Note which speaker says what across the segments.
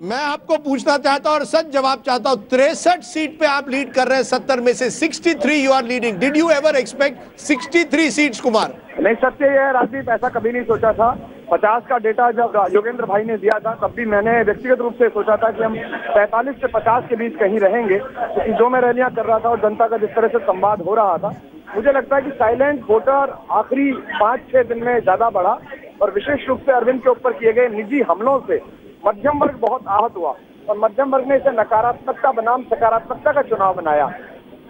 Speaker 1: मैं आपको पूछना चाहता हूं और सच जवाब चाहता हूं, 63 सीट पे आप लीड कर रहे हैं, 70 में से 63 you are leading. Did you ever expect 63 seats, Kumar?
Speaker 2: नहीं, सत्य यह है राजदीप, ऐसा कभी नहीं सोचा था। 50 का डेटा जब योगेंद्र भाई ने दिया था तब भी मैंने व्यक्तिगत रूप से सोचा था कि हम 45 से 50 के बीच कहीं रहेंगे, क्योंकि जो मैं रैलियां कर रहा था और जनता का जिस तरह से संवाद हो रहा था, मुझे लगता है कि साइलेंट वोटर आखिरी 5-6 दिन में ज्यादा बढ़ा और विशेष रूप से अरविंद के ऊपर किए गए निजी हमलों से मध्यम वर्ग बहुत आहत हुआ और मध्यम वर्ग ने इसे नकारात्मकता बनाम सकारात्मकता का चुनाव बनाया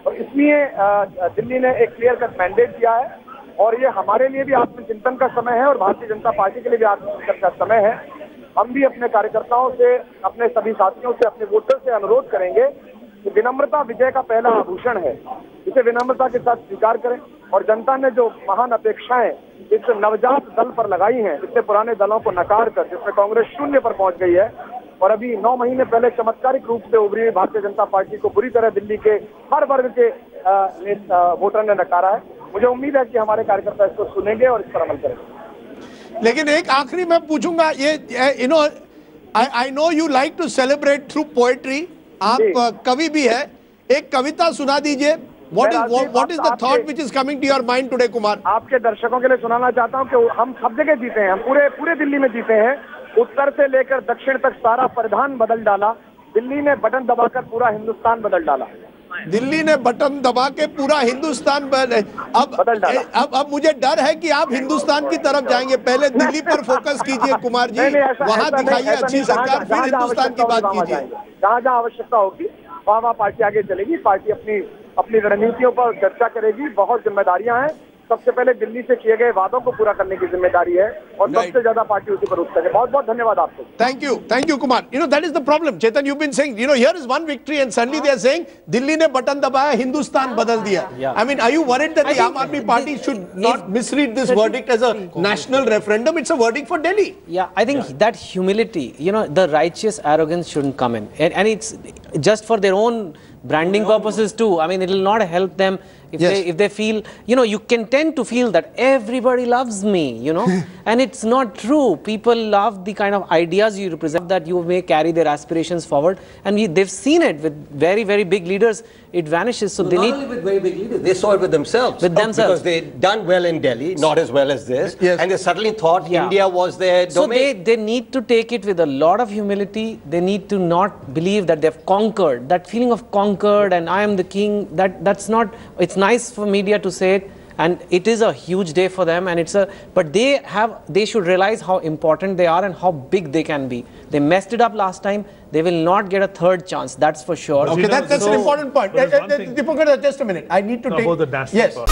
Speaker 2: और इसलिए दिल्ली ने एक क्लियर कट मैंडेट दिया है और ये हमारे लिए भी आत्मचिंतन का समय है और भारतीय जनता पार्टी के लिए भी आत्मचिंतन का समय है। हम भी अपने कार्यकर्ताओं से, अपने सभी साथियों से, अपने वोटर से अनुरोध करेंगे कि विनम्रता विजय का पहला आभूषण है, इसे विनम्रता के साथ स्वीकार करें और जनता ने जो महान अपेक्षाएं इस नवजात दल पर लगाई हैं, इतने पुराने दलों को नकार कर, जिसमें कांग्रेस शून्य पर पहुंच गई है और अभी 9 महीने पहले चमत्कारिक रूप से उभरी भारतीय जनता पार्टी को बुरी तरह दिल्ली के हर वर्ग के वोटर ने नकारा है। मुझे उम्मीद है कि हमारे कार्यकर्ता इसको सुनेंगे और इस पर अमल करेंगे।
Speaker 1: लेकिन एक आखिरी मैं पूछूंगा, ये I know you like to celebrate through poetry, आप कवि भी है, एक कविता सुना दीजिए। What is the thought which is coming to your mind today, Kumar?
Speaker 2: आपके दर्शकों के लिए सुनाना चाहता हूं कि हम सब जगह जीते हैं, हम पूरे दिल्ली में जीते हैं, उत्तर से लेकर दक्षिण तक सारा परिधान बदल डाला, दिल्ली ने बटन दबाकर पूरा हिंदुस्तान बदल डाला।
Speaker 1: दिल्ली ने बटन दबा के पूरा हिंदुस्तान बदल डाला। अब मुझे डर है कि आप हिंदुस्तान की तरफ जाएंगे, पहले दिल्ली पर फोकस कीजिए कुमार जी, वहां दिखाइए अच्छी सरकार, फिर हिंदुस्तान की बात कीजिए।
Speaker 2: जहाँ जहाँ आवश्यकता होगी वहाँ पार्टी आगे चलेगी, पार्टी अपनी रणनीतियों पर चर्चा करेगी। बहुत जिम्मेदारियां हैं, सबसे पहले दिल्ली से किए गए वादों को पूरा करने की जिम्मेदारी है और सबसे ज्यादा पार्टी उसी पर उठ सके। बहुत बहुत धन्यवाद आपको।
Speaker 1: Thank you Kumar. that is the problem, Chetan, you've been saying, here is one victory and suddenly they are saying Delhi ने बटन दबाया, हिंदुस्तान बदल दिया। I mean, are you worried that the Aam Aadmi Party should not misread this verdict as a national referendum? It's a verdict for Delhi.
Speaker 3: Yeah, I think that humility, the righteous arrogance shouldn't come in, and it's just for their own branding purposes too. I mean, it will not help them if they feel, you can tend to feel that everybody loves me, and it's not true. People love the kind of ideas you represent, that you may carry their aspirations forward, and they've seen it with very, very big leaders. It vanishes. So they
Speaker 4: not only with very big leaders, they saw it with themselves. Because they'd done well in Delhi, not as well as this, and they suddenly thought India was their domain.
Speaker 3: So they need to take it with a lot of humility. They need to not believe that they've conquered. That feeling of conquered and I am the king, that's not, it's nice for media to say it, and it is a huge day for them, and but they should realize how important they are and how big they can be. They messed it up last time. They will not get a third chance, that's for sure.
Speaker 1: Okay, that's an important point. Deepakar, just a minute. I need to take...
Speaker 5: About the national